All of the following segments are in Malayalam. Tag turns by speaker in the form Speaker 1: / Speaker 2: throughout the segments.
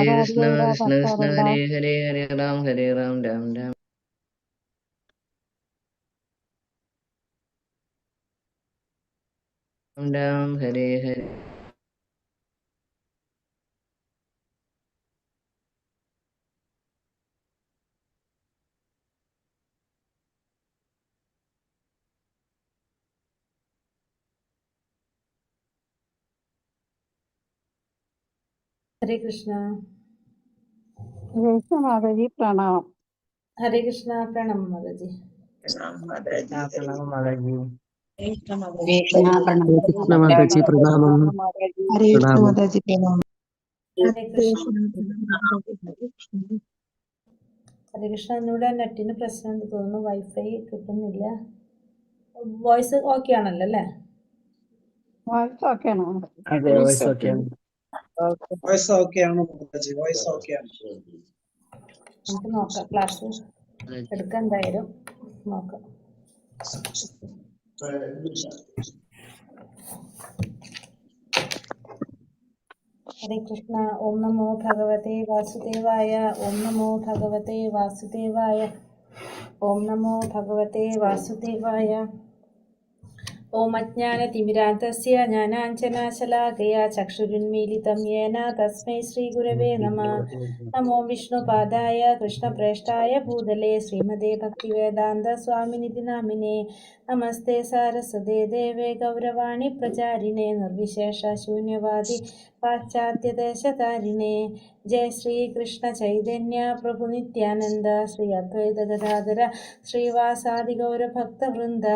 Speaker 1: Krishna Krishna Krishna Hare Hare Hare Ram Ram Ram Hare Hare.
Speaker 2: Hare Krishna.
Speaker 3: Hare Krishna Mataji, Pranam.
Speaker 2: Hare Krishna, Pranam Mataji.
Speaker 1: Pranam Mataji.
Speaker 4: Krishna Mataji, Pranamam.
Speaker 5: Hare Krishna Mataji, Pranam.
Speaker 2: Hare Krishna. ഇവിടെ നെറ്റിന് പ്രശ്നം തോന്നുന്നു, വൈഫൈ കിട്ടുന്നില്ല. വോയിസ് ഓക്കെ ആണല്ലോ അല്ലേ?
Speaker 3: Voice okay ആണോ?
Speaker 1: അതെ, വോയിസ് ഓക്കെ ആണ്.
Speaker 5: Voice okay ആണോ മതാജി? Voice okay ആണ്.
Speaker 2: നമുക്ക് നോക്കാം, ക്ലാസ് എടുക്കാൻ എന്തായാലും നോക്കാം. ഹരേ കൃഷ്ണ. ഓം നമോ ഭഗവതേ വാസുദേവായ. ഓം നമോ ഭഗവതേ വാസുദേവായ. ഓം നമോ ഭഗവതേ വാസുദേവായ. ഓം അജ്ഞാനതിമിരാന്തസ്യ ജ്ഞാനാഞ്ജനശലാകയാ ചക്ഷുരുന്മീലിതം യേന തസ്മൈ ശ്രീഗുരവേ നമഃ. നമോ വിഷ്ണുപാദായ കൃഷ്ണപ്രേഷ്ഠായ ഭൂതലേ ശ്രീമതേ ഭക്തിവേദാന്ത സ്വാമിനിധി നാമിനേ. നമസ്തേ സാരസ്വതേ ദേവേ ഗൗരവാണി പ്രചാരിണേ നിർവിശേഷ ശൂന്യവാദി പാശ്ചാത്യദേശതാരിണേ. ജയ ശ്രീ കൃഷ്ണ ചൈതന്യ പ്രഭു നിത്യാനന്ദ ശ്രീ അദ്വൈത ഗദാധര ശ്രീവാസാദി ഗൗരഭക്തവൃന്ദ.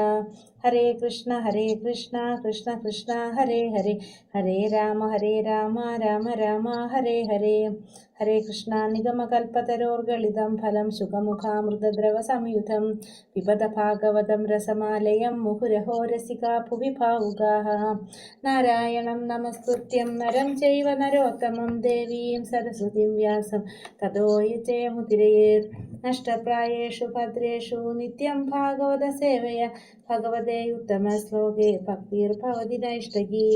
Speaker 2: ഹരേ കൃഷ്ണ കൃഷ്ണ കൃഷ്ണ ഹരേ ഹരേ. ഹരേ രാമ രാമ രാമ ഹരേ ഹരേ. ഹരേ കൃഷ്ണ. നിഗമകൽപ്പതരോർഗളിതം ഫലം സുഖമുഖാമൃതദ്രവ സംയുതം പിബത ഭാഗവതം രസമാലയം മുഹുരഹോ രസികാ ഭുവി ഭാവുകാഃ. നാരായണം നമസ്കൃത്യം നരം ചൈവ നരോത്തമം ദേവീം സരസ്വതീം വ്യാസം തതോ ജയമുദിരയേത്. നഷ്ടപ്രായേഷു ഭദ്രേഷു നിത്യം ഭാഗവത സേവയ ഭഗവതേ ഉത്തമശ്ലോകേ ഭക്തിർഭവതി നൈഷ്ടകീ.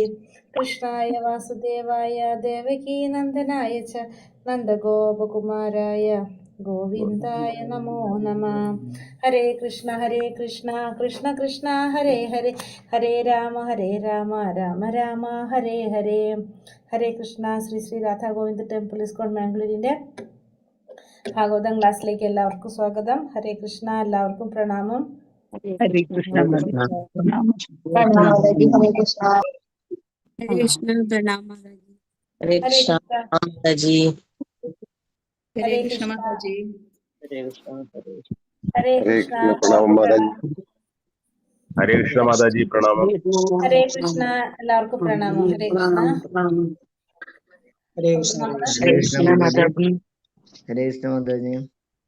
Speaker 2: കൃഷ്ണായ വാസുദേവായ ദേവകീ നന്ദനായ ച നന്ദഗോപകുമാരായ ഗോവിന്ദായ നമോ നമഃ. ഹരേ കൃഷ്ണ കൃഷ്ണ കൃഷ്ണ ഹരേ ഹരേ. ഹരേ രാമ രാമ രാമ ഹരേ ഹരേ. ഹരേ കൃഷ്ണ. ശ്രീ ശ്രീ രാധാ ഗോവിന്ദ ടെമ്പിൾ ഇസ്കോൺ മാംഗ്ലൂരിൻ്റെ ഭാഗവതം ക്ലാസ്സിലേക്ക് എല്ലാവർക്കും സ്വാഗതം. ഹരേ കൃഷ്ണ. എല്ലാവർക്കും പ്രണാമം.
Speaker 4: Hare Krishna Mataji.
Speaker 5: Mataji, Hare Krishna.
Speaker 6: Hare Krishna, Pranam Mataji.
Speaker 4: Hare Krishna Mataji.
Speaker 2: Hare Krishna Mataji.
Speaker 1: ഹരേ കൃഷ്ണ Mataji.
Speaker 2: ഹരേ കൃഷ്ണ.
Speaker 7: പ്രണാമം മാതാജി. ഹരേ കൃഷ്ണ മാതാജി, പ്രണാമം.
Speaker 2: ഹരേ കൃഷ്ണ. എല്ലാവർക്കും പ്രണാമം. Hare Krishna.
Speaker 5: Hare Krishna.
Speaker 4: Hare Krishna Mataji.
Speaker 1: Hare Krishna Mataji.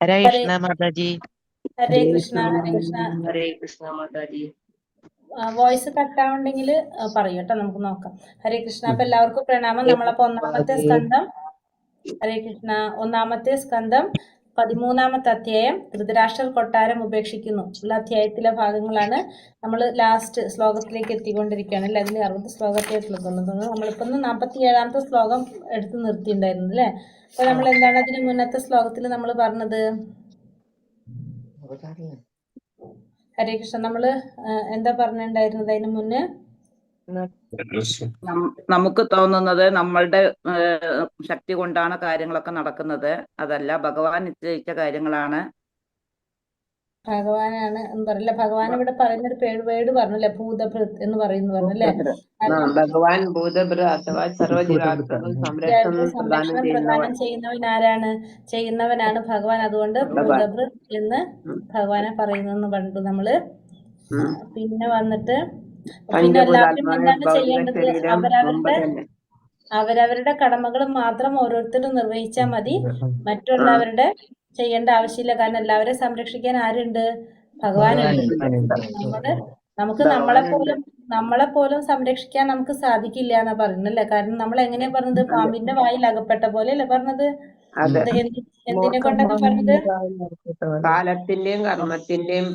Speaker 4: Hare Krishna Mataji.
Speaker 2: Hare Krishna. Hare Krishna.
Speaker 4: Hare Krishna Mataji.
Speaker 2: Voice കട്ടാവുണ്ടെങ്കിൽ പറയൂ കേട്ടോ, നമുക്ക് നോക്കാം. ഹരേ കൃഷ്ണ. അപ്പൊ എല്ലാവർക്കും പ്രണാമം. നമ്മളപ്പോ ഒന്നാമത്തെ സ്കന്ധം, ഹരേ കൃഷ്ണ, ഒന്നാമത്തെ സ്കന്ധം 13-ാമത്തെ അധ്യായം ധൃതരാഷ്ട്രർ കൊട്ടാരം ഉപേക്ഷിക്കുന്നു ഉള്ള അധ്യായത്തിലെ ഭാഗങ്ങളാണ്. നമ്മൾ ലാസ്റ്റ് ശ്ലോകത്തിലേക്ക് എത്തിക്കൊണ്ടിരിക്കുകയാണ്. അല്ലെ, അതിൽ 60 ശ്ലോകത്തിലേക്കുള്ള തോന്നുന്നത്. നമ്മളിപ്പോ 47-ാമത്തെ ശ്ലോകം എടുത്ത് നിർത്തിയിട്ടുണ്ടായിരുന്നു അല്ലേ. അപ്പൊ നമ്മൾ എന്താണ് അതിന് മുന്നത്തെ ശ്ലോകത്തിൽ നമ്മൾ പറഞ്ഞത്? ഹരേ കൃഷ്ണ. നമ്മള് എന്താ പറഞ്ഞിട്ടുണ്ടായിരുന്നത് അതിന് മുന്നേ?
Speaker 8: നമുക്ക് തോന്നുന്നത് നമ്മളുടെ ശക്തി കൊണ്ടാണ് കാര്യങ്ങളൊക്കെ നടക്കുന്നത്, അതല്ല ഭഗവാൻ നിശ്ചയിച്ച കാര്യങ്ങളാണ്.
Speaker 2: ഭഗവാനാണ് എന്ന് പറയില്ല. ഭഗവാൻ ഇവിടെ പറയുന്നൊരു വേർഡ് പറഞ്ഞല്ലേ, ഭൂതഭൃത് എന്ന് പറയുന്നു പറഞ്ഞല്ലേ.
Speaker 9: ഭഗവാൻ ഭൂതഭൃ അഥവാ സർവ്വജീവാത്മകൾക്കും
Speaker 2: സംരക്ഷണം പ്രദാനം ചെയ്യുന്നവനാണ് ഭഗവാൻ. അതുകൊണ്ട് ഭൂതഭൃത് എന്ന് ഭഗവാനെ പറയുന്നെന്ന് കണ്ടു നമ്മള്. പിന്നെ വന്നിട്ട് പിന്നെ എല്ലാവരും എന്താണ് ചെയ്യേണ്ടത്? അവരവരുടെ കടമകൾ മാത്രം ഓരോരുത്തരും നിർവഹിച്ചാൽ മതി. മറ്റുള്ളവരുടെ ചെയ്യേണ്ട ആവശ്യമില്ല. കാരണം എല്ലാവരെയും സംരക്ഷിക്കാൻ ആരുണ്ട്? ഭഗവാനുണ്ട്. നമുക്ക് നമ്മളെ പോലും സംരക്ഷിക്കാൻ നമുക്ക് സാധിക്കില്ല എന്നാ പറയുന്നല്ലേ. കാരണം നമ്മൾ എങ്ങനെയാ പറഞ്ഞത്? പാമ്പിന്റെ വായിൽ അകപ്പെട്ട പോലെ അല്ലേ പറഞ്ഞത്? എന്തിനെ കൊണ്ടൊക്കെ പറഞ്ഞത്?
Speaker 9: കാലത്തിന്റെയും കർമ്മത്തിന്റെയും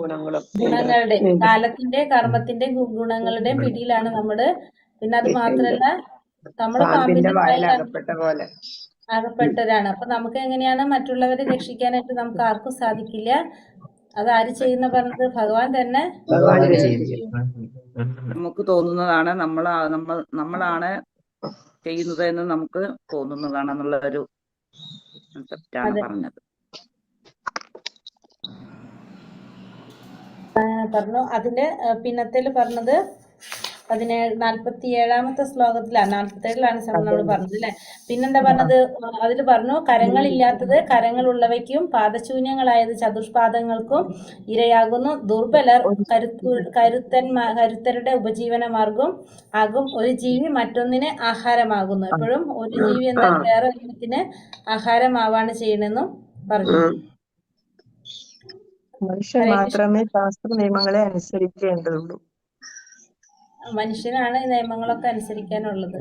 Speaker 2: ഗുണങ്ങളുടെയും കാലത്തിന്റെയും കർമ്മത്തിന്റെയും ഗുണങ്ങളുടെയും പിടിയിലാണ് നമ്മള്. പിന്നെ അത് മാത്രല്ല, നമ്മള് പാമ്പിന്റെ വായിൽ അകപ്പെട്ട പോലെ അകപ്പെട്ടവരാണ്. അപ്പൊ നമുക്ക് എങ്ങനെയാണ് മറ്റുള്ളവരെ രക്ഷിക്കാനായിട്ട് നമുക്ക് ആർക്കും സാധിക്കില്ല. അത് ആര് ചെയ്യുന്ന പറഞ്ഞത്? ഭഗവാൻ തന്നെ
Speaker 8: നമുക്ക് തോന്നുന്നതാണ് നമ്മളാണ് ചെയ്യുന്നത് എന്ന് നമുക്ക് തോന്നുന്നതാണെന്നുള്ള ഒരു കൺസെപ്റ്റാണ് പറഞ്ഞത്.
Speaker 2: പറഞ്ഞു. അതിന്റെ പിന്നത്തിൽ പറഞ്ഞത് 47-ാമത്തെ ശ്ലോകത്തിലാണ്, 47-ലാണ് നമ്മൾ പറഞ്ഞത് അല്ലെ. പിന്നെന്താ പറഞ്ഞത്? അതിൽ പറഞ്ഞു, കരങ്ങളില്ലാത്തത് കരങ്ങളുള്ളവയ്ക്കും പാദശൂന്യങ്ങളായത് ചതുഷ്പാദങ്ങൾക്കും ഇരയാകുന്നു. ദുർബലർ കരുത്തരുടെ ഉപജീവന മാർഗം ആകും. ഒരു ജീവി മറ്റൊന്നിന് ആഹാരമാകുന്നു. എപ്പോഴും ഒരു ജീവി എന്താണ് വേറെ ജീവിതത്തിന് ആഹാരമാവാണ് ചെയ്യണമെന്നും പറഞ്ഞു.
Speaker 9: മനുഷ്യൻ മാത്രമേ ശാസ്ത്ര നിയമങ്ങളെ അനുസരിക്കേണ്ടതുള്ളൂ.
Speaker 2: മനുഷ്യനാണ് നിയമങ്ങളൊക്കെ അനുസരിക്കാനുള്ളത്.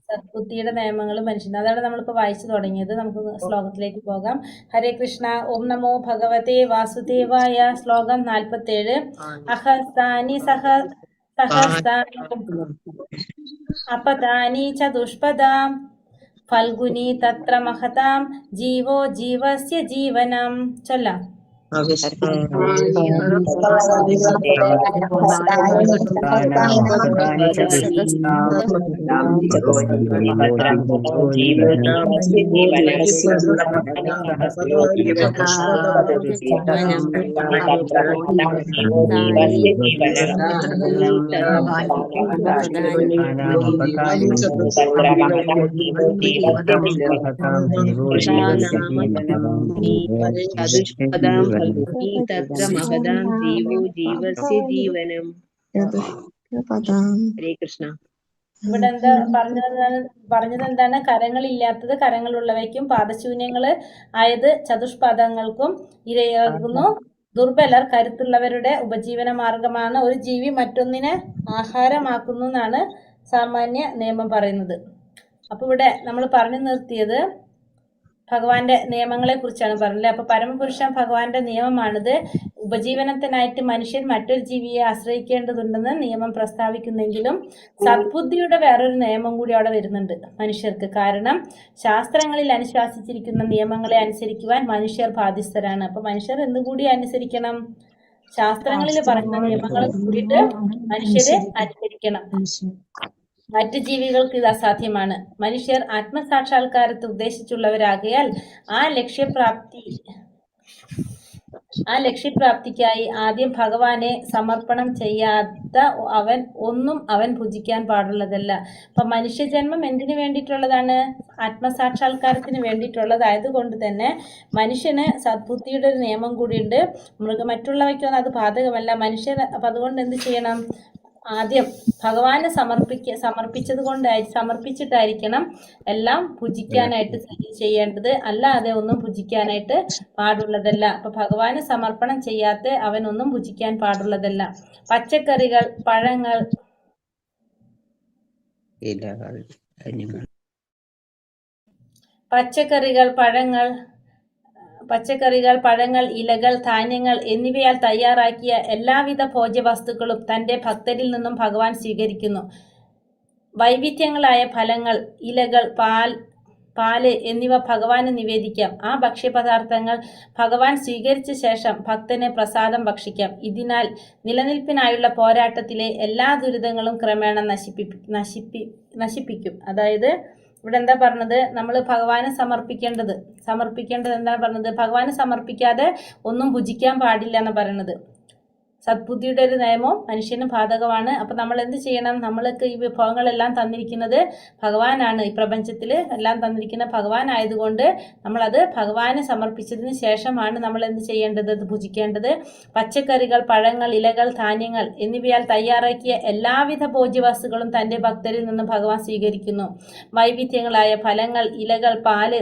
Speaker 2: സദ്ബുദ്ധിയുടെ നിയമങ്ങൾ മനുഷ്യൻ. അതാണ് നമ്മളിപ്പോ വായിച്ചു തുടങ്ങിയത്. നമുക്ക് ശ്ലോകത്തിലേക്ക് പോകാം. ഹരേ കൃഷ്ണ. ഓം നമോ ഭഗവതേ വാസുദേവായ. ശ്ലോകം 47. അഹസ്താനി സഹസ്താനി അപദാനി ചതുഷ്പദാം ഫൽഗുനി തത്ര മഹതാം ജീവോ ജീവസ്യ ജീവനം. ചൊല്ലാം.
Speaker 6: തത്ര മഹതാം ജീവോ ജീവസ്യ ജീവനം. ഹരേ കൃഷ്ണ.
Speaker 2: ഇവിടെ എന്താ പറഞ്ഞത് എന്താണ്? കരങ്ങളില്ലാത്തത് കരങ്ങളുള്ളവയ്ക്കും പാദശൂന്യങ്ങള് ആയത് ചതുഷ്പാദങ്ങൾക്കും ഇരയാകുന്നു. ദുർബലർ കരുത്തുള്ളവരുടെ ഉപജീവന മാർഗമാണ്. ഒരു ജീവി മറ്റൊന്നിനെ ആഹാരമാക്കുന്നു എന്നാണ് സാമാന്യ നിയമം പറയുന്നത്. അപ്പൊ ഇവിടെ നമ്മൾ പറഞ്ഞു നിർത്തിയത് ഭഗവാന്റെ നിയമങ്ങളെ കുറിച്ചാണ് പറഞ്ഞത്. അപ്പൊ പരമപുരുഷൻ ഭഗവാന്റെ നിയമമാണിത്. ഉപജീവനത്തിനായിട്ട് മനുഷ്യൻ മറ്റൊരു ജീവിയെ ആശ്രയിക്കേണ്ടതുണ്ടെന്ന് നിയമം പ്രസ്താവിക്കുന്നെങ്കിലും സദ്ബുദ്ധിയുടെ വേറൊരു നിയമം കൂടി അവിടെ വരുന്നുണ്ട് മനുഷ്യർക്ക്. കാരണം ശാസ്ത്രങ്ങളിൽ അനുശാസിച്ചിരിക്കുന്ന നിയമങ്ങളെ അനുസരിക്കുവാൻ മനുഷ്യർ ബാധ്യസ്ഥരാണ്. അപ്പൊ മനുഷ്യർ എന്തുകൂടി അനുസരിക്കണം? ശാസ്ത്രങ്ങളിൽ പറയുന്ന നിയമങ്ങൾ കൂടിയിട്ട് മനുഷ്യരെ അനുസരിക്കണം. മറ്റ് ജീവികൾക്ക് ഇത് അസാധ്യമാണ്. മനുഷ്യർ ആത്മസാക്ഷാത്കാരത്തെ ഉദ്ദേശിച്ചുള്ളവരാകയാൽ ആ ലക്ഷ്യപ്രാപ്തിക്കായി ആദ്യം ഭഗവാനെ സമർപ്പണം ചെയ്യാത്ത അവൻ ഭുജിക്കാൻ പാടുള്ളതല്ല. അപ്പൊ മനുഷ്യജന്മം എന്തിനു വേണ്ടിയിട്ടുള്ളതാണ്? ആത്മസാക്ഷാത്കാരത്തിന് വേണ്ടിയിട്ടുള്ളതായത് കൊണ്ട് തന്നെ മനുഷ്യന് സദ്ബുദ്ധിയുടെ ഒരു നിയമം കൂടിയുണ്ട്. മറ്റുള്ളവയ്ക്കൊന്നും അത് ബാധകമല്ല. മനുഷ്യർ അപ്പൊ അതുകൊണ്ട് എന്ത് ചെയ്യണം? ആദ്യം ഭഗവാന് സമർപ്പിച്ചിട്ടായിരിക്കണം എല്ലാം ഭുജിക്കാനായിട്ട് ചെയ്യേണ്ടത്. അല്ലാതെ ഒന്നും ഭുജിക്കാനായിട്ട് പാടുള്ളതല്ല. അപ്പൊ ഭഗവാന് സമർപ്പണം ചെയ്യാത്ത അവനൊന്നും ഭുജിക്കാൻ പാടുള്ളതല്ല. പച്ചക്കറികൾ, പഴങ്ങൾ, പഴങ്ങൾ, ഇലകൾ, ധാന്യങ്ങൾ എന്നിവയാൽ തയ്യാറാക്കിയ എല്ലാവിധ ഭോജ്യവസ്തുക്കളും തന്റെ ഭക്തരിൽ നിന്നും ഭഗവാൻ സ്വീകരിക്കുന്നു. വൈവിധ്യങ്ങളായ ഫലങ്ങൾ, ഇലകൾ, പാല് എന്നിവ ഭഗവാന് നിവേദിക്കാം. ആ ഭക്ഷ്യപദാർത്ഥങ്ങൾ ഭഗവാൻ സ്വീകരിച്ച ശേഷം ഭക്തന് പ്രസാദം ഭക്ഷിക്കാം. ഇതിനാൽ നിലനിൽപ്പിനായുള്ള പോരാട്ടത്തിലെ എല്ലാ ദുരിതങ്ങളും ക്രമേണ നശിപ്പിക്കും. അതായത് ഇവിടെ എന്താ പറഞ്ഞത്? നമ്മൾ ഭഗവാന് സമർപ്പിക്കേണ്ടത് എന്താണ് പറഞ്ഞത്? ഭഗവാന് സമർപ്പിക്കാതെ ഒന്നും ഭുജിക്കാൻ പാടില്ല എന്ന് പറയുന്നത്. സദ്ബുദ്ധിയുടെ ഒരു നിയമം മനുഷ്യന് ബാധകമാണ്. അപ്പൊ നമ്മൾ എന്ത് ചെയ്യണം? നമ്മൾക്ക് ഈ വിഭവങ്ങളെല്ലാം തന്നിരിക്കുന്നത് ഭഗവാനാണ്. ഈ പ്രപഞ്ചത്തിൽ എല്ലാം തന്നിരിക്കുന്ന ഭഗവാൻ ആയതുകൊണ്ട് നമ്മളത് ഭഗവാന് സമർപ്പിച്ചതിന് ശേഷമാണ് നമ്മൾ എന്ത് ചെയ്യേണ്ടത്? അത് ഭുജിക്കേണ്ടത്. പച്ചക്കറികൾ, പഴങ്ങൾ, ഇലകൾ, ധാന്യങ്ങൾ എന്നിവയാൽ തയ്യാറാക്കിയ എല്ലാവിധ ഭോജ്യവസ്തുക്കളും തന്റെ ഭക്തരിൽ നിന്ന് ഭഗവാൻ സ്വീകരിക്കുന്നു. വൈവിധ്യങ്ങളായ ഫലങ്ങൾ, ഇലകൾ, പാല്